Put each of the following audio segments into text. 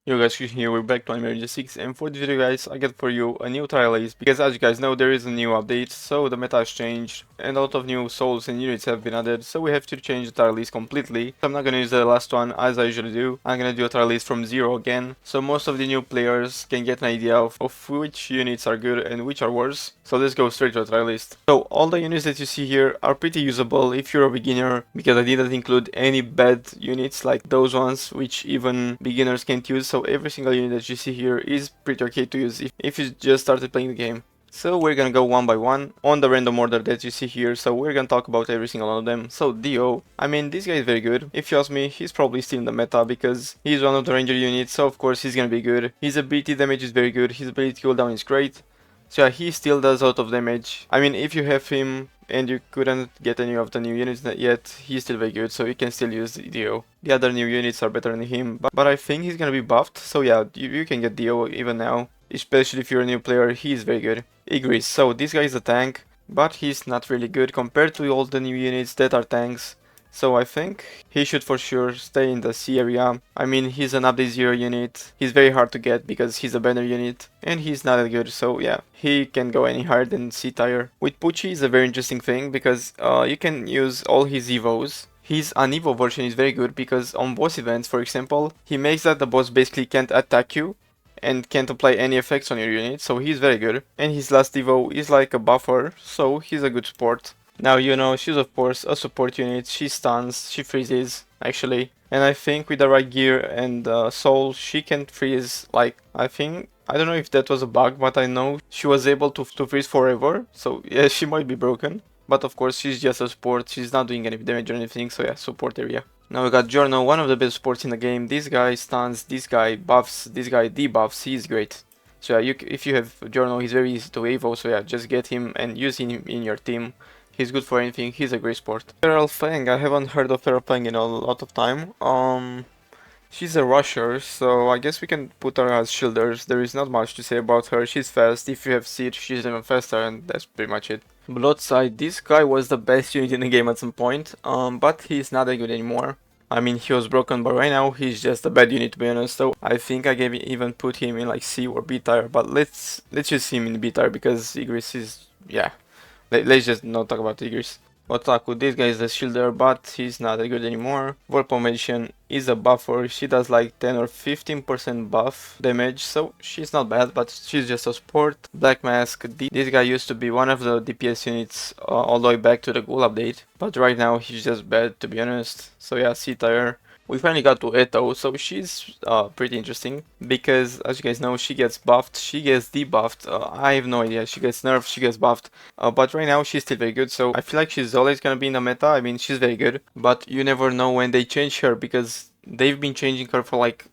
Yo guys, Christian here, we're back to Anime Rangers X, and for this video guys, I got for you a new trial list, because as you guys know there is a new update, so the meta has changed, and a lot of new souls and units have been added, so we have to change the trial list completely. I'm not gonna use the last one as I usually do, I'm gonna do a trial list from zero again, so most of the new players can get an idea of which units are good and which are worse. So let's go straight to the trial list. So all the units that you see here are pretty usable if you're a beginner, because I didn't include any bad units like those ones which even beginners can't use. So every single unit that you see here is pretty okay to use if you just started playing the game. So we're gonna go one by one on the random order that you see here, so we're gonna talk about every single one of them. So Dio, I mean this guy is very good. If you ask me, he's probably still in the meta because he's one of the ranger units, so of course he's gonna be good. His ability damage is very good, his ability cooldown is great. So yeah, he still does a lot of damage. I mean, if you have him and you couldn't get any of the new units yet, he's still very good, so you can still use Dio. The other new units are better than him, but I think he's gonna be buffed, so yeah, you can get Dio even now. Especially if you're a new player, he's very good. Igris, so this guy is a tank, but he's not really good compared to all the new units that are tanks. So I think he should for sure stay in the C area. I mean, he's an update 0 unit, he's very hard to get because he's a banner unit, and he's not that good, so yeah, he can go any higher than C tier. With Pucci is a very interesting thing because you can use all his evos. His Unevo version is very good because on boss events, for example, he makes that the boss basically can't attack you and can't apply any effects on your unit, so he's very good. And his last evo is like a buffer, so he's a good support. Now, you know, she's of course a support unit, she stuns, she freezes, actually. And I think with the right gear and soul, she can freeze, like, I don't know if that was a bug, but I know she was able to freeze forever. So yeah, she might be broken. But of course, she's just a support, she's not doing any damage or anything, so yeah, support area. Now we got Giorno, one of the best supports in the game. This guy stuns, this guy buffs, this guy debuffs, he's great. So yeah, if you have Giorno, he's very easy to evo, so yeah, just get him and use him in your team. He's good for anything, he's a great sport. Feral Fang, I haven't heard of Feral Fang in a lot of time. She's a rusher, so I guess we can put her as shielders. There is not much to say about her, she's fast, if you have Siege, she's even faster, and that's pretty much it. Bloodside, this guy was the best unit in the game at some point, but he's not that good anymore. I mean, he was broken, but right now he's just a bad unit to be honest, so I think I can even put him in like C or B tier, but let's use him in B tier because Igris is, yeah. Let's just not talk about Igris. Otaku, this guy is a shielder, but he's not that good anymore. Vorpal Magician is a buffer, she does like 10 or 15% buff damage, so she's not bad, but she's just a support. Black Mask, this guy used to be one of the DPS units all the way back to the Ghoul update, but right now he's just bad to be honest, so yeah, C tier. We finally got to Eto, so she's pretty interesting, because as you guys know, she gets buffed, she gets debuffed, I have no idea, she gets nerfed, she gets buffed, but right now she's still very good, so I feel like she's always gonna be in the meta. I mean, she's very good, but you never know when they change her, because they've been changing her for like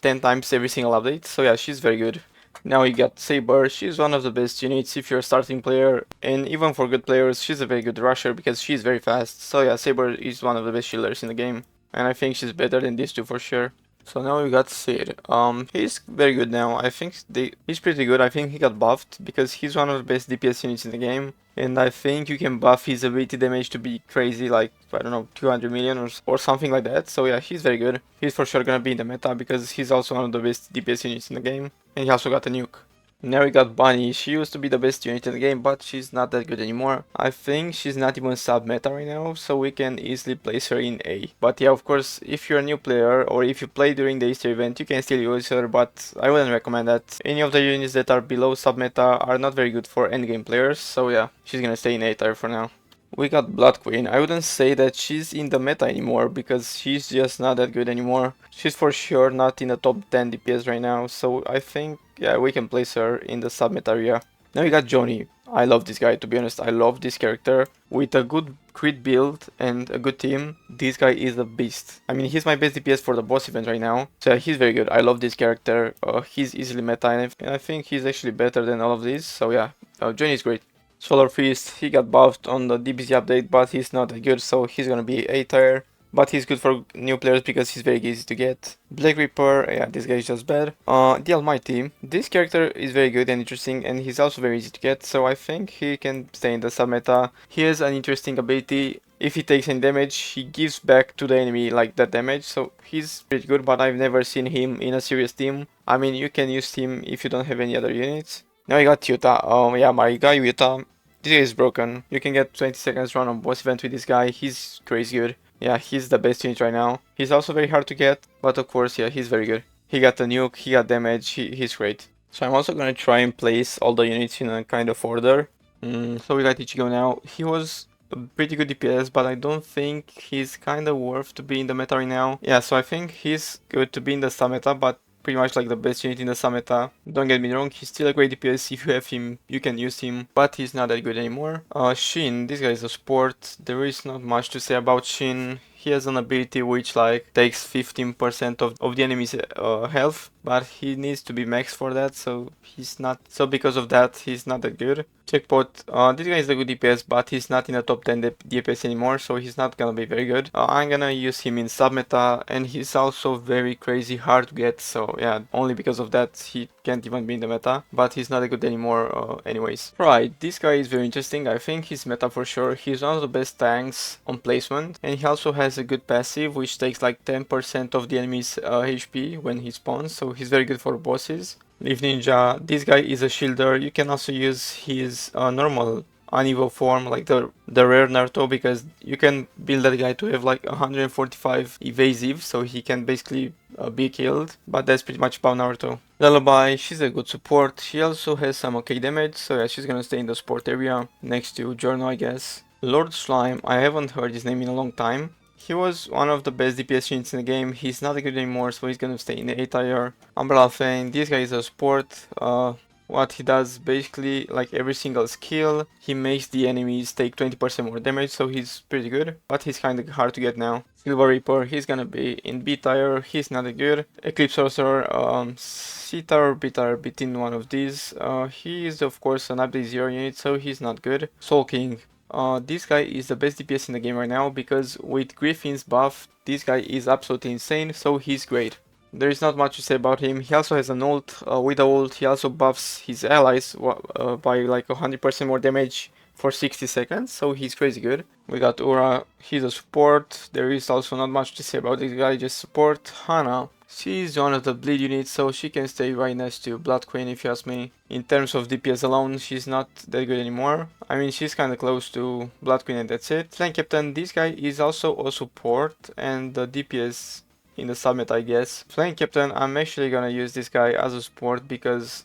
10 times every single update, so yeah, she's very good. Now you got Saber, she's one of the best units if you're a starting player, and even for good players, she's a very good rusher because she's very fast, so yeah, Saber is one of the best shielders in the game. And I think she's better than these two for sure. So now we got Sid. He's very good now. I think he's pretty good. I think he got buffed because he's one of the best DPS units in the game. And I think you can buff his ability damage to be crazy, like, I don't know, 200 million or something like that. So yeah, he's very good. He's for sure gonna be in the meta because he's also one of the best DPS units in the game. And he also got a nuke. Now we got Bunny, she used to be the best unit in the game, but she's not that good anymore. I think she's not even sub-meta right now, so we can easily place her in A. But yeah, of course, if you're a new player, or if you play during the Easter event, you can still use her, but I wouldn't recommend that. Any of the units that are below sub-meta are not very good for endgame players, so yeah, she's gonna stay in A tier for now. We got Blood Queen. I wouldn't say that she's in the meta anymore because she's just not that good anymore. She's for sure not in the top 10 DPS right now, so I think, yeah, we can place her in the sub-meta area. Now we got Johnny. I love this guy, to be honest. I love this character. With a good crit build and a good team, this guy is a beast. I mean, he's my best DPS for the boss event right now, so yeah, he's very good. I love this character. He's easily meta, and I think he's actually better than all of these, so yeah, Johnny is great. Solar Fist, he got buffed on the DBZ update, but he's not that good, so he's gonna be A tier. But he's good for new players because he's very easy to get. Black Reaper, yeah, this guy is just bad. The Almighty, this character is very good and interesting, and he's also very easy to get, so I think he can stay in the sub-meta. He has an interesting ability. if he takes any damage, he gives back to the enemy like that damage, so he's pretty good, but I've never seen him in a serious team. I mean, you can use him if you don't have any other units. Now I got Yuta. Yeah, my guy Yuta. This guy is broken. You can get 20 seconds run on boss event with this guy. He's crazy good. Yeah, he's the best unit right now. He's also very hard to get, but of course, yeah, he's very good. He got a nuke, he got damage, he's great. So I'm also gonna try and place all the units in a kind of order. So we got Ichigo now. He was a pretty good DPS, but I don't think he's kind of worth to be in the meta right now. Yeah, so I think he's good to be in the sub meta, but pretty much like the best unit in the sub meta. Don't get me wrong, he's still a great DPS. If you have him, you can use him, but he's not that good anymore. Shin, this guy is a support. There is not much to say about Shin. He has an ability which like takes 15% of the enemy's health, but he needs to be max for that, so he's not. So because of that, he's not that good. Checkpoint. This guy is a good DPS, but he's not in the top 10 DPS anymore, so he's not gonna be very good. I'm gonna use him in sub meta, and he's also very crazy hard to get. So yeah, only because of that he can't even be in the meta, but he's not that good anymore anyways. Right, this guy is very interesting. I think he's meta for sure. He's one of the best tanks on placement, and he also has a good passive which takes like 10% of the enemy's HP when he spawns, so he's very good for bosses. Leaf Ninja, this guy is a shielder. You can also use his normal unevo form, like the rare Naruto, because you can build that guy to have like 145 evasive, so he can basically be killed, but that's pretty much about Naruto. Lullaby, she's a good support. She also has some okay damage, so yeah, she's gonna stay in the support area next to Giorno, I guess. Lord Slime, I haven't heard his name in a long time. He was one of the best DPS units in the game. He's not good anymore, so he's gonna stay in the A tier. Umbrella Fang, this guy is a support. What he does, basically, like every single skill, he makes the enemies take 20% more damage, so he's pretty good, but he's kinda hard to get now. Silver Reaper, he's gonna be in B tier, he's not that good. Eclipse Sorcerer, C tier or B tier, between one of these. He is of course an update 0 unit, so he's not good. Soul King. This guy is the best DPS in the game right now, because with Griffin's buff, this guy is absolutely insane, so he's great. There is not much to say about him. He also has an ult. With the ult, he also buffs his allies by like 100% more damage for 60 seconds, so he's crazy good. We got Ura, he's a support. There is also not much to say about this guy, just support. Hana, she's one of the bleed units, so she can stay right next to Blood Queen if you ask me. In terms of DPS alone, she's not that good anymore. I mean, she's kinda close to Blood Queen and that's it. Flank Captain, this guy is also a support and the DPS in the summit, I guess. Flank Captain, I'm actually gonna use this guy as a support because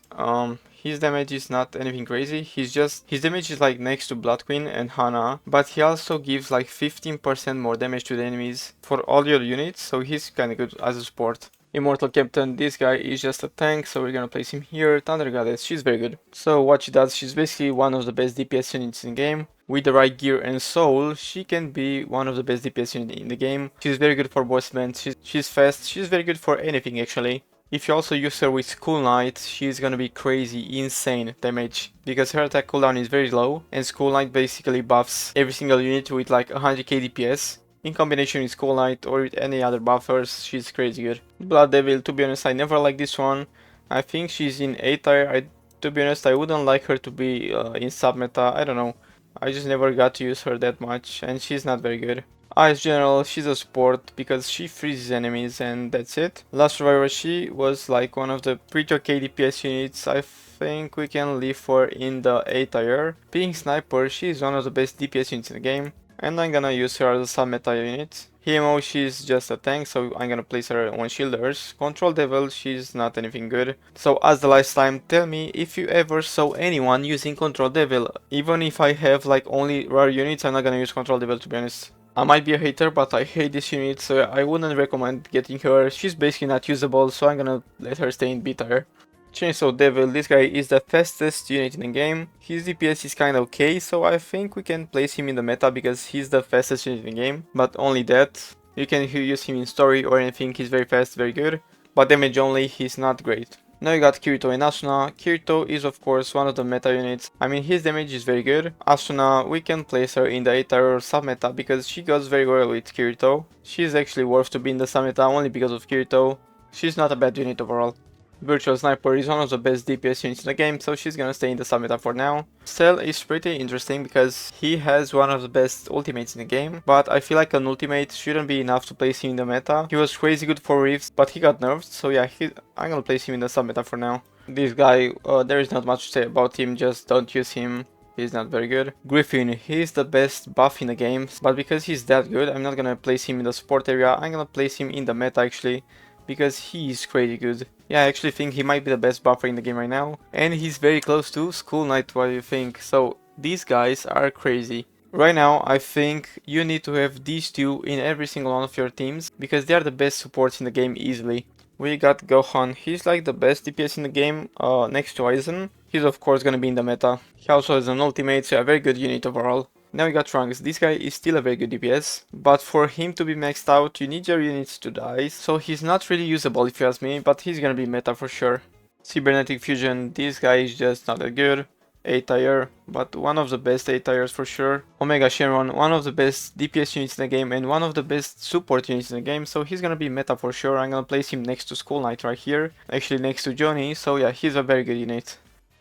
his damage is not anything crazy. His damage is like next to Blood Queen and Hana, but he also gives like 15% more damage to the enemies for all your units, so he's kinda good as a support. Immortal Captain, this guy is just a tank, so we're gonna place him here. Thunder Goddess, she's very good. So what she does, she's basically one of the best DPS units in the game. With the right gear and soul, she can be one of the best DPS units in the game. She's very good for boss events, she's fast, she's very good for anything actually. If you also use her with School Knight, she's gonna be crazy, insane damage, because her attack cooldown is very low, and School Knight basically buffs every single unit with like 100k DPS. In combination with School Knight or with any other buffers, she's crazy good. Blood Devil, to be honest, I never liked this one. I think she's in A tier. To be honest, I wouldn't like her to be in sub meta. I don't know. I just never got to use her that much, and she's not very good. Ice General, she's a support because she freezes enemies and that's it. Last Survivor, she was like one of the pretty okay DPS units. I think we can leave her in the A tier. Being Sniper, she's one of the best DPS units in the game, and I'm gonna use her as a sub-meta unit. Himo, she's just a tank, so I'm gonna place her on shielders. Control Devil, she's not anything good. So as the last time, tell me if you ever saw anyone using Control Devil. Even if I have like only rare units, I'm not gonna use Control Devil, to be honest. I might be a hater, but I hate this unit, so I wouldn't recommend getting her. She's basically not usable, so I'm gonna let her stay in B tier. Chainsaw Devil, this guy is the fastest unit in the game. His DPS is kinda okay, so I think we can place him in the meta because he's the fastest unit in the game. But only that. You can use him in story or anything, he's very fast, very good. But damage only, he's not great. Now you got Kirito and Asuna. Kirito is of course one of the meta units. I mean, his damage is very good. Asuna, we can place her in the A tier or sub meta because she goes very well with Kirito. She's actually worth to be in the sub meta only because of Kirito. She's not a bad unit overall. Virtual Sniper is one of the best DPS units in the game, so she's gonna stay in the sub meta for now. Cell is pretty interesting because he has one of the best ultimates in the game, but I feel like an ultimate shouldn't be enough to place him in the meta. He was crazy good for Rifts, but he got nerfed, so yeah, I'm gonna place him in the sub meta for now. This guy, there is not much to say about him, just don't use him. He's not very good. Griffin, he's the best buff in the game, but because he's that good, I'm not gonna place him in the support area, I'm gonna place him in the meta actually, because he's crazy good. Yeah, I actually think he might be the best buffer in the game right now, and he's very close to School Knight, what do you think? So, these guys are crazy. Right now, I think you need to have these two in every single one of your teams, because they are the best supports in the game easily. We got Gohan, he's like the best DPS in the game, next to Aizen. He's of course gonna be in the meta. He also has an ultimate, so a very good unit overall. Now we got Trunks, this guy is still a very good DPS, but for him to be maxed out, you need your units to die, so he's not really usable if you ask me, but he's gonna be meta for sure. Cybernetic Fusion, this guy is just not that good. A tier, but one of the best A tiers for sure. Omega Shenron, one of the best DPS units in the game and one of the best support units in the game, so he's gonna be meta for sure. I'm gonna place him next to School Knight right here, actually next to Johnny, so yeah, he's a very good unit.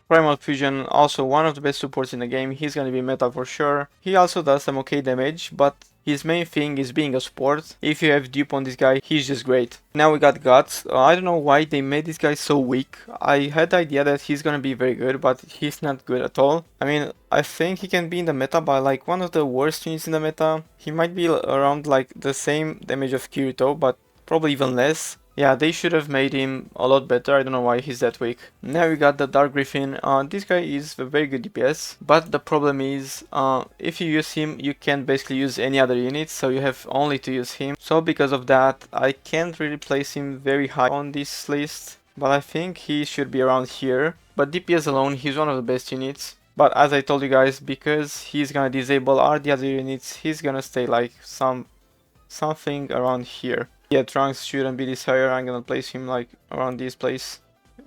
Primal Fusion, also one of the best supports in the game, he's gonna be meta for sure. He also does some okay damage, but his main thing is being a support. If you have dupe on this guy, he's just great. Now we got Guts. I don't know why they made this guy so weak. I had the idea that he's gonna be very good, but he's not good at all. I mean, I think he can be in the meta by like one of the worst units in the meta. He might be around like the same damage of Kirito, but probably even less. Yeah, they should have made him a lot better. I don't know why he's that weak. Now we got the Dark Griffin. This guy is a very good DPS, but the problem is, if you use him, you can't basically use any other units, so you have only to use him. So because of that, I can't really place him very high on this list, but I think he should be around here. But DPS alone, he's one of the best units. But as I told you guys, because he's gonna disable all the other units, he's gonna stay like something around here. Yeah, Trunks shouldn't be this higher. I'm gonna place him like around this place.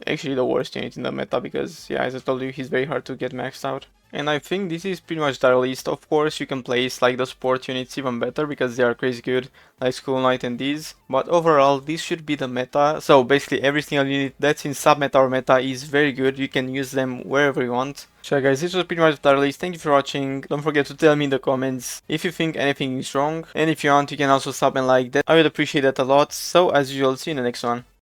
Actually the worst unit in the meta because, yeah, as I told you, he's very hard to get maxed out. And I think this is pretty much the list. Of course, you can place like the support units even better because they are crazy good, like School Knight and these. But overall, this should be the meta. So basically every single unit that's in sub-meta or meta is very good. You can use them wherever you want. So guys, this was pretty much the list. Thank you for watching. Don't forget to tell me in the comments if you think anything is wrong. And if you want, you can also sub and like that. I would appreciate that a lot. So as usual, see you in the next one.